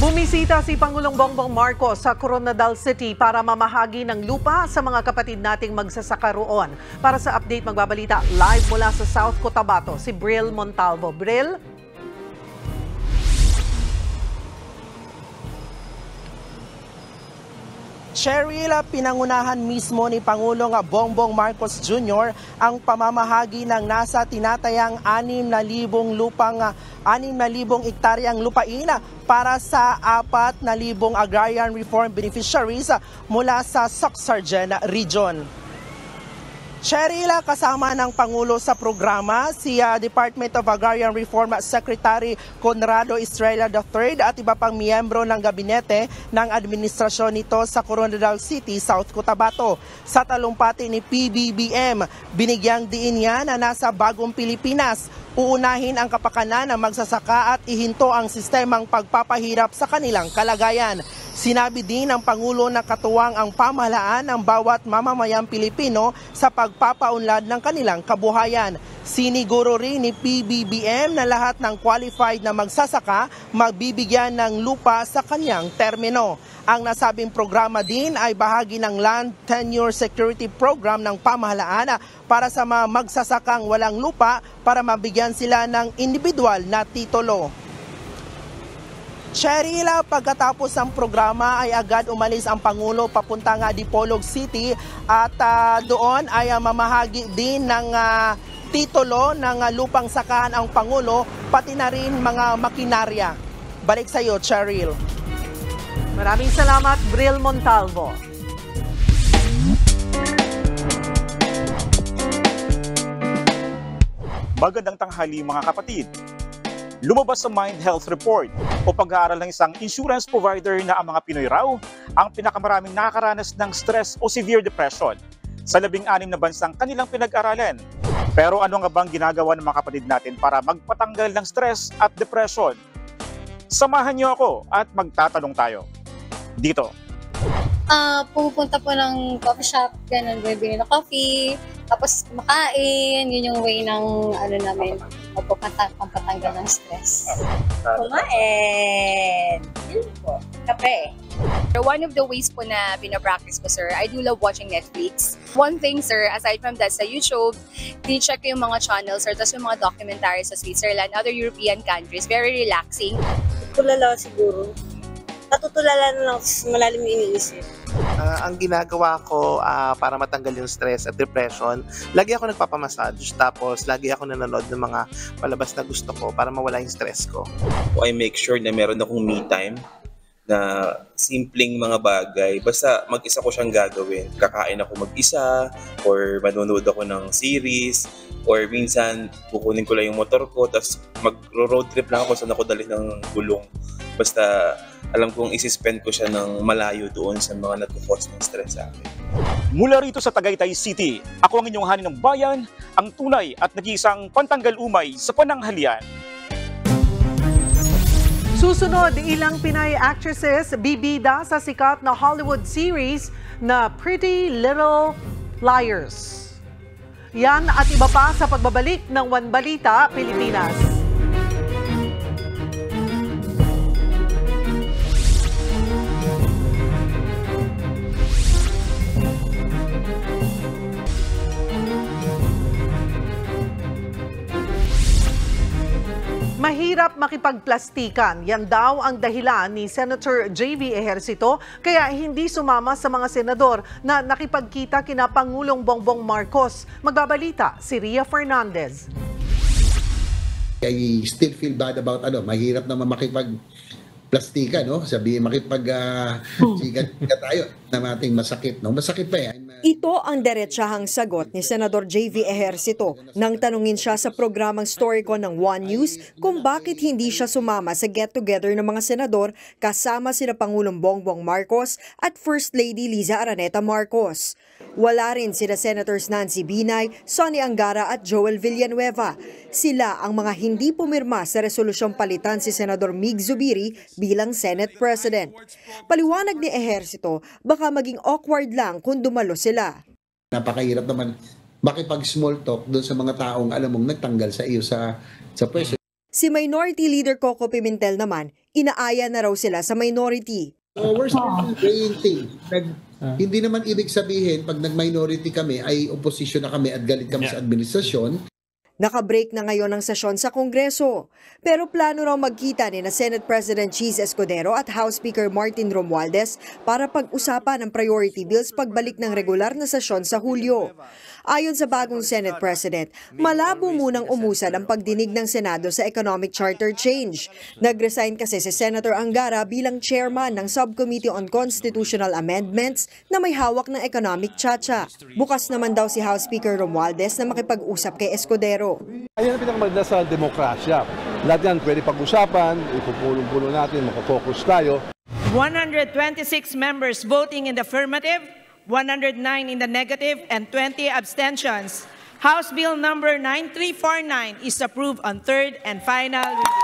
Bumisita si Pangulong Bongbong Marcos sa Coronadal City para mamahagi ng lupa sa mga kapatid nating magsasaka roon. Para sa update, magbabalita live mula sa South Cotabato, si Bril Montalvo. Bril? Cheryl, pinangunahan mismo ni Pangulong Bongbong Marcos Jr. ang pamamahagi ng nasa tinatayang 6,000 hektaryang lupain para sa 4,000 agrarian reform beneficiaries mula sa Soxargen region. Cheryl, kasama ng Pangulo sa programa si Department of Agrarian Reform Secretary Conrado Estrella III at iba pang miyembro ng gabinete ng administrasyon nito sa Coronadal City, South Cotabato. Sa talumpati ni PBBM, binigyang diin niya na nasa bagong Pilipinas, uunahin ang kapakanan ng magsasaka at ihinto ang sistemang pagpapahirap sa kanilang kalagayan. Sinabi din ng Pangulo na katuwang ang pamahalaan ng bawat mamamayang Pilipino sa pagpapaunlad ng kanilang kabuhayan. Siniguro rin ni PBBM na lahat ng qualified na magsasaka magbibigyan ng lupa sa kanyang termino. Ang nasabing programa din ay bahagi ng Land Tenure Security Program ng pamahalaan para sa mga magsasakang walang lupa para mabigyan sila ng individual na titulo. Cheryl, pagkatapos ng programa ay agad umalis ang Pangulo papunta nga Dipolog City at doon ay mamahagi din ng titulo ng lupang sakahan ang Pangulo, pati na rin mga makinarya. Balik sa iyo, Cheryl. Maraming salamat, Bril Montalvo. Magandang tanghali mga kapatid. Lumabas sa Mind Health Report o pag-aaral ng isang insurance provider na ang mga Pinoy raw ang pinakamaraming nakakaranas ng stress o severe depression sa 16 na bansang kanilang pinag-aralan. Pero ano nga bang ginagawa ng mga kapatid natin para magpatanggal ng stress at depression? Samahan niyo ako at magtatanong tayo. Dito. Pupunta po ng coffee shop, ganun, bibili ng coffee, tapos kumakain, yun yung way ng namin, pampatanggal ng stress. Kumain! Yun po, kape. One of the ways po na pinapractice ko, sir, I do love watching Netflix. One thing, sir, aside from that, sa YouTube, di-check ko yung mga channels, sir, tapos yung mga documentaries sa Switzerland, other European countries, very relaxing. Tulala siguro. Natutulala na lang, malalim yung iniisip. Ang ginagawa ko para matanggal yung stress at depression, lagi ako nagpapamassage, tapos lagi ako nanonood ng mga palabas na gusto ko para mawala yung stress ko. I make sure na meron akong me time na simpleng mga bagay. Basta mag-isa ko siyang gagawin. Kakain ako mag-isa or manonood ako ng series or minsan kukunin ko lang yung motor ko tapos mag-road trip lang ako saan ako dali ng gulong. Basta alam kong isi-spend ko siya ng malayo doon sa mga nagkukos ng stress sa akin. Mula rito sa Tagaytay City, ako ang inyong hari ng bayan, ang tunay at nag-iisang pantanggal umay sa pananghalian. Susunod, ilang Pinay actresses bibida sa sikat na Hollywood series na Pretty Little Liars. Yan at iba pa sa pagbabalik ng One Balita, Pilipinas. Mahirap makipagplastikan. Yan daw ang dahilan ni Senator J.V. Ejercito kaya hindi sumama sa mga senador na nakipagkita kina Pangulong Bongbong Marcos. Magbabalita si Ria Fernandez. I still feel bad about mahirap naman makipagplastikan, no? Sabihin makipag-sigat tayo na ating masakit, no? Masakit pa yan. Ito ang diretsahang sagot ni Senador J.V. Ejercito nang tanungin siya sa programang Storycon ng One News kung bakit hindi siya sumama sa get-together ng mga senador kasama sina Pangulong Bongbong Marcos at First Lady Liza Araneta Marcos. Wala rin sina Senators Nancy Binay, Sonny Angara at Joel Villanueva. Sila ang mga hindi pumirma sa resolusyong palitan si Senador Mig Zubiri bilang Senate President. Paliwanag ni Ejercito, baka maging awkward lang kung dumalo sila. Napakahirap naman makipag-small talk doon sa mga taong alam mong nagtanggal sa iyo sa pwesto. Si Minority Leader Coco Pimentel naman, inaaya na raw sila sa minority. We're still praying thing. Hindi naman ibig sabihin pag nag-minority kami ay opposition na kami at galit kami sa administrasyon. Nakabreak na ngayon ang sesyon sa Kongreso. Pero plano raw magkita ni na Senate President Cheese Escudero at House Speaker Martin Romualdez para pag-usapan ang priority bills pagbalik ng regular na sesyon sa Hulyo. Ayon sa bagong Senate President, malabo munang umusad ang pagdinig ng Senado sa Economic Charter Change. Nag-resign kasi si Senator Angara bilang chairman ng Subcommittee on Constitutional Amendments na may hawak ng economic chacha. Bukas naman daw si House Speaker Romualdez na makipag-usap kay Escudero. Ayan ang pinakamaganda sa demokrasya. Lahat yan pwede pag-usapan, ipupulong-pulong natin, makafocus tayo. 126 members voting in the affirmative, 109 in the negative, and 20 abstentions. House Bill number 9349 is approved on third and final reading.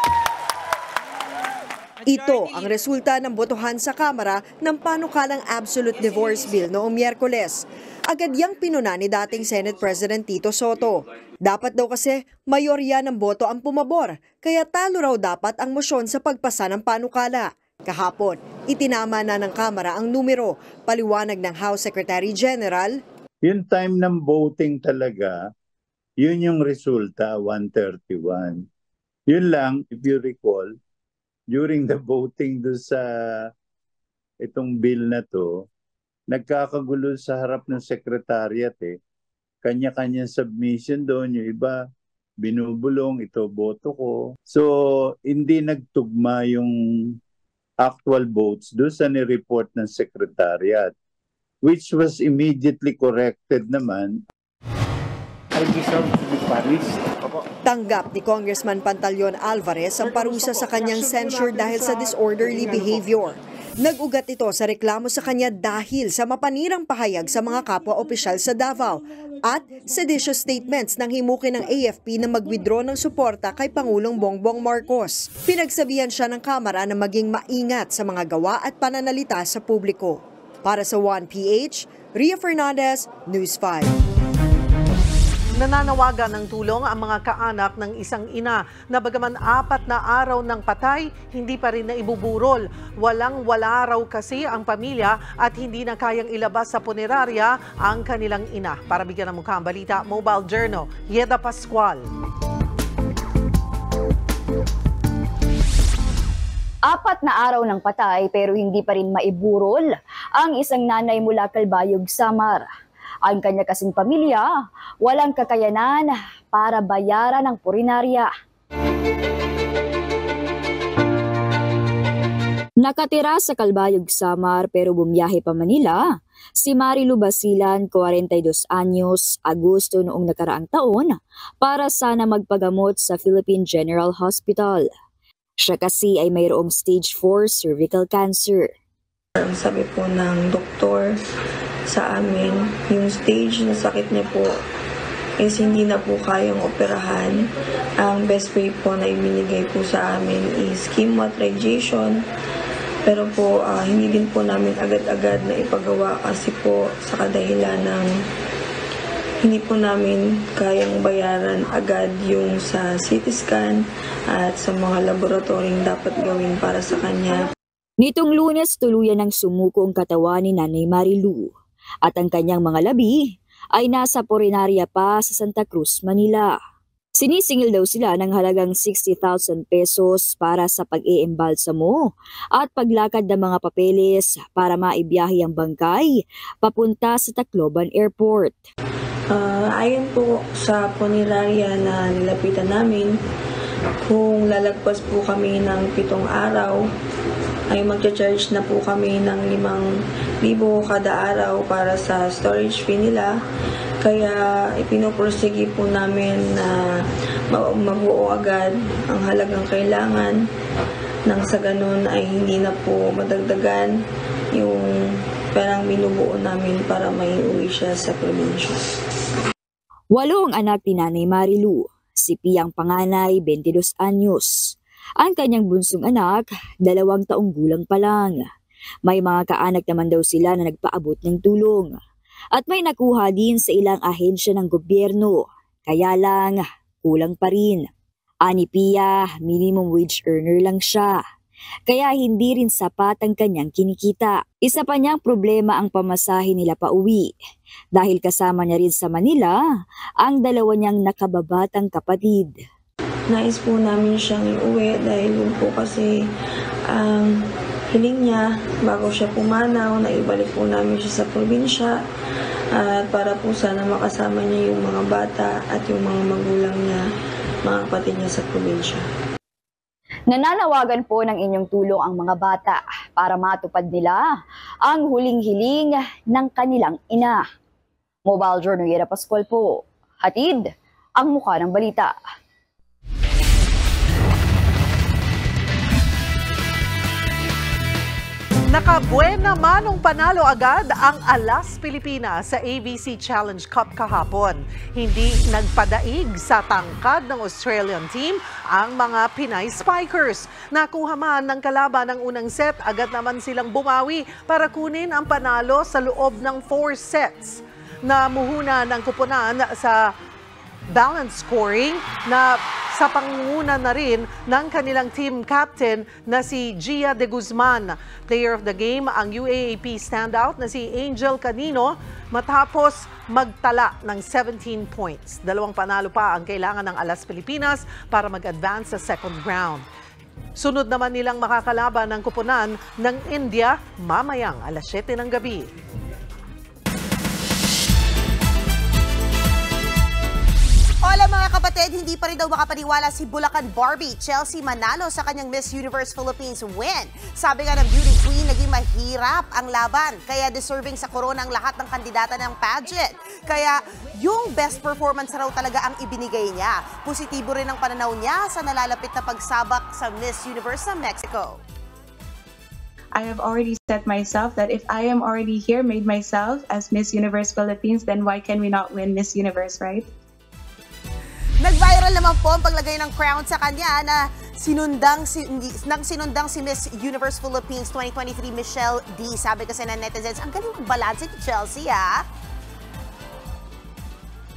Ito ang resulta ng botohan sa Kamara ng panukalang Absolute Divorce Bill noong Miyerkules. Agad yang pinuna ni dating Senate President Tito Soto. Dapat daw kasi mayorya ng boto ang pumabor, kaya talo raw dapat ang mosyon sa pagpasa ng panukala. Kahapon, itinama na ng Kamara ang numero, paliwanag ng House Secretary General. Yung time ng voting talaga, yun yung resulta, 131. Yun lang, if you recall, during the voting do sa itong bill na to, nagkakagulo sa harap ng secretariat eh. Kanya-kanyang submission doon, yung iba binubulong, ito boto ko. So, hindi nagtugma yung actual votes doon sa ni-report ng secretariat, which was immediately corrected naman. I deserve to be punished. Tanggap ni Congressman Pantaleon Alvarez ang parusa sa kanyang censure dahil sa disorderly behavior. Nag-ugat ito sa reklamo sa kanya dahil sa mapanirang pahayag sa mga kapwa-opisyal sa Davao at seditious statements ng himuki ng AFP na mag-withdraw ng suporta kay Pangulong Bongbong Marcos. Pinagsabihan siya ng Kamara na maging maingat sa mga gawa at pananalita sa publiko. Para sa 1PH, Ria Fernandez, News 5. Nananawagan ng tulong ang mga kaanak ng isang ina na bagaman 4 na araw ng patay, hindi pa rin naibuburol. Walang-wala raw kasi ang pamilya at hindi na kayang ilabas sa punerarya ang kanilang ina. Para bigyan ng mukha ang balita, Mobile Journal, Yeda Pascual. 4 na araw ng patay pero hindi pa rin maiburol ang isang nanay mula Calbayog, Samar. Ang kanya kasing pamilya, walang kakayanan para bayaran ang purinarya. Nakatira sa Calbayog, Samar pero bumiyahe pa Manila, si Marilu Basilan, 42 anyos, Agosto noong nakaraang taon para sana magpagamot sa Philippine General Hospital. Siya kasi ay mayroong stage 4 cervical cancer. Ang sabi po ng doktor sa amin, yung stage na sakit niya po is hindi na po kayang operahan. Ang best way po na ibinigay po sa amin is chemo at radiation. Pero po hindi din po namin agad-agad na ipagawa kasi po sa kadahilan ng hindi po namin kayang bayaran agad yung sa CT scan at sa mga laboratoryong dapat gawin para sa kanya. Nitong Lunes, tuluyan ng sumuko ang katawan ni Nanay Marilu. At ang kanyang mga labi ay nasa purinarya pa sa Santa Cruz, Manila. Sinisingil daw sila ng halagang 60,000 pesos para sa pag-iimbalsamo at paglakad ng mga papeles para maibiyahe ang bangkay papunta sa Tacloban Airport. Ayon po sa punerarya na nilapitan namin, kung lalagpas po kami ng 7 araw, ay magcha-charge na po kami ng 5,000 kada araw para sa storage fee nila. Kaya ipinoprorsige po namin na mabuo agad ang halagang kailangan nang sa ganun ay hindi na po madagdagan yung perang binubuo namin para maiuwi siya sa probinsya. 8 ang anak ni Nanay Marilu, si Piang panganay, 22 anyos. Ang kanyang bunsong anak, 2 taong gulang pa lang. May mga kaanak naman daw sila na nagpaabot ng tulong. At may nakuha din sa ilang ahensya ng gobyerno. Kaya lang, kulang pa rin. Ani Pia, minimum wage earner lang siya. Kaya hindi rin sapat ang kanyang kinikita. Isa pa niyang problema ang pamasahe nila pauwi. Dahil kasama niya rin sa Manila ang dalawa niyang nakababatang kapatid. Nais po namin siyang iuwi dahil yun po kasi ang hiling niya bago siya pumanaw na ibalik po namin siya sa probinsya at para po sana makasama niya yung mga bata at yung mga magulang niya, mga kapatid niya sa probinsya. Nananawagan po ng inyong tulong ang mga bata para matupad nila ang huling hiling ng kanilang ina. Mobile Journal Yera Pascual po, hatid ang mukha ng balita. Nakabuena manong panalo agad ang Alas Pilipinas sa ABC Challenge Cup kahapon. Hindi nagpadaig sa tangkad ng Australian team ang mga Pinay Spikers. Nakuha man ng kalaban ng unang set, agad naman silang bumawi para kunin ang panalo sa loob ng 4 sets. Namuhuna ng kupunan sa balance scoring na sa pangunguna na rin ng kanilang team captain na si Gia de Guzman. Player of the game ang UAAP standout na si Angel Canino matapos magtala ng 17 points. 2 panalo pa ang kailangan ng Alas Pilipinas para mag-advance sa second round. Sunod naman nilang makakalaban ng kupunan ng India mamayang alas 7 ng gabi. Hola mga kapatid, hindi pa rin daw makapaniwala si Bulacan Barbie Chelsea manalo sa kanyang Miss Universe Philippines win. Sabi nga ng beauty queen, naging mahirap ang laban, kaya deserving sa corona ang lahat ng kandidata ng pageant. Kaya yung best performance raw talaga ang ibinigay niya. Positibo rin ang pananaw niya sa nalalapit na pagsabak sa Miss Universe sa Mexico. I have already set myself that if I am already here, made myself as Miss Universe Philippines, then why can we not win Miss Universe, right? Nag-viral naman po ang paglagay ng crown sa kanya na sinundang si Miss Universe Philippines 2023 Michelle D. Sabi kasi ng netizens, ang galing mag-balance ni Chelsea, ha?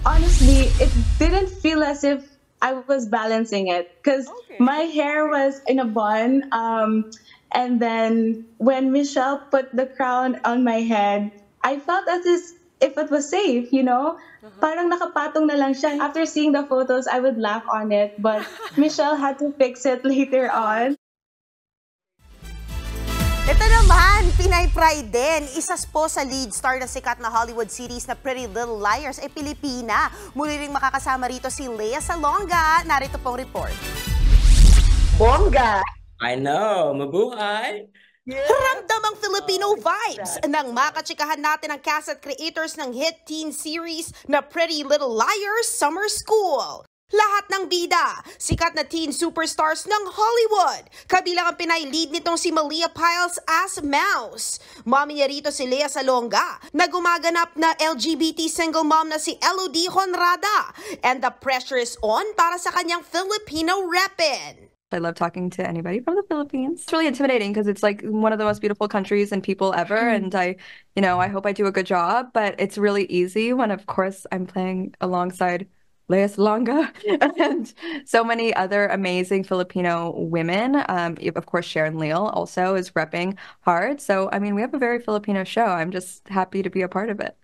Honestly, it didn't feel as if I was balancing it because my hair was in a bun. And then when Michelle put the crown on my head, I felt as if it was safe, you know? Parang nakapatong na lang siya. After seeing the photos, I would laugh on it, but Michelle had to fix it later on. Ito naman, Pinay Pride din. Isa po sa lead star ng sikat na Hollywood series na Pretty Little Liars ay Pilipina. Muli ring makakasama rito si Lea Salonga. Narito pong report. Bongga! I know, mabuhay! Ramdam ang Filipino vibes nang makachikahan natin ang cast at creators ng hit teen series na Pretty Little Liars Summer School. Lahat ng bida, sikat na teen superstars ng Hollywood. Kabilang ang Pinay lead nitong si Malia Piles as Mouse. Mommy niya rito si Lea Salonga, na gumaganap na LGBT single mom na si Elodie Honrada. And the pressure is on para sa kanyang Filipino reppin'. I love talking to anybody from the Philippines. It's really intimidating because it's like one of the most beautiful countries and people ever. And I hope I do a good job, but it's really easy when, of course, I'm playing alongside Lea Salonga and so many other amazing Filipino women. Of course, Sharon Leal also is repping hard. So, I mean, we have a very Filipino show. I'm just happy to be a part of it.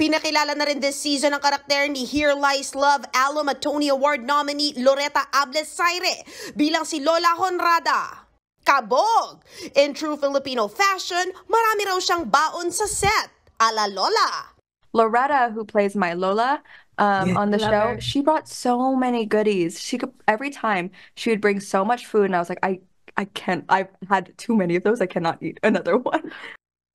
Pinakilala na rin this season ang karakter ni Here Lies Love Alum at Tony Award nominee Loretta Ables Saire bilang si Lola Honrada. Kabog! In true Filipino fashion, marami raw siyang baon sa set, ala Lola. Loretta, who plays my Lola on the show, she brought so many goodies. Every time she would bring so much food, and I was like, I can't. I've had too many of those. I cannot eat another one.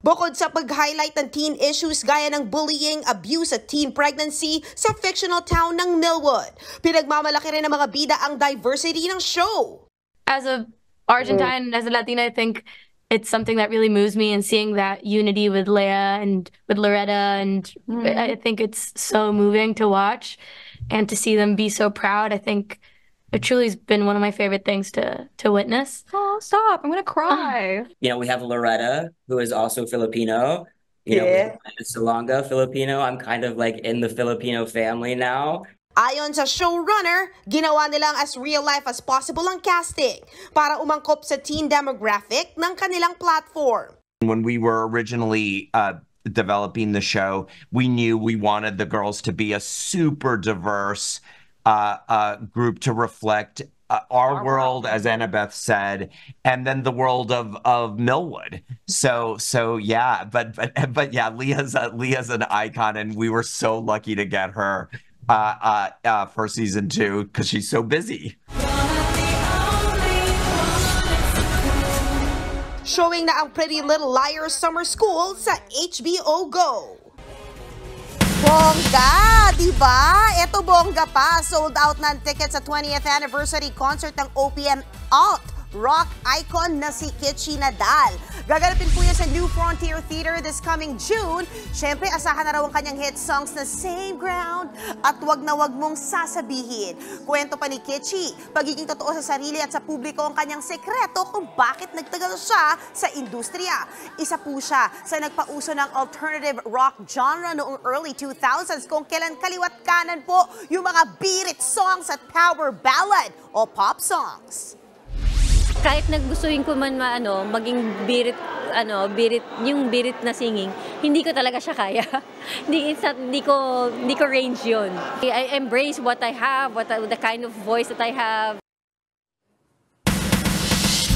Bukod sa pag-highlight ng teen issues gaya ng bullying, abuse at teen pregnancy sa fictional town ng Millwood, pinagmamalaki rin ng mga bida ang diversity ng show. As a Argentine and as a Latina, I think it's something that really moves me, and seeing that unity with Lea and with Loretta, and I think it's so moving to watch and to see them be so proud. I think it truly has been one of my favorite things to witness. Oh, stop. I'm going to cry. We have Loretta, who is also Filipino. We have Salonga, Filipino. I'm kind of like in the Filipino family now. Ayon sa showrunner, ginawa nilang as real life as possible ang casting para umangkop sa teen demographic ng kanilang platform. When we were originally developing the show, we knew we wanted the girls to be a super diverse group to reflect our world, as Annabeth said, and then the world of Millwood. So yeah, but yeah, Leah's an icon, and we were so lucky to get her for season 2 because she's so busy. Showing na ang Pretty Little Liars Summer School sa HBO Go. Bongga, di ba? Ito bongga pa. Sold out ng tickets sa 20th anniversary concert ng OPM alt rock icon na si Kitchi Nadal. Gaganapin po yan sa New Frontier Theater this coming June. Siyempre, asahan na raw ang kanyang hit songs na Same Ground at Wag na Wag Mong Sasabihin. Kwento pa ni Kitchi, pagiging totoo sa sarili at sa publiko ang kanyang sekreto kung bakit nagtagal siya sa industriya. Isa po siya sa nagpauso ng alternative rock genre noong early 2000s kung kailan kaliwat kanan po yung mga birit songs at power ballad o pop songs. Kahit naggustuhin ko man maging birit yung birit na singing, hindi ko talaga siya kaya. hindi ko range yun. I embrace what I have, the kind of voice that I have.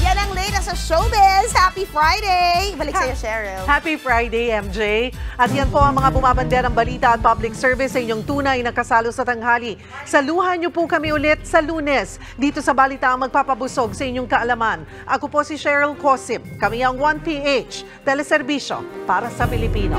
Yan ang latest sa showbiz. Happy Friday! Balik sa'yo, Cheryl. Happy Friday, MJ. At yan po ang mga bumabanderang balita at public service sa inyong tunay na kasalo sa tanghali. Saluhan niyo po kami ulit sa Lunes dito sa Balita ang magpapabusog sa inyong kaalaman. Ako po si Cheryl Cosip. Kami ang 1PH, teleserbisyo para sa Pilipino.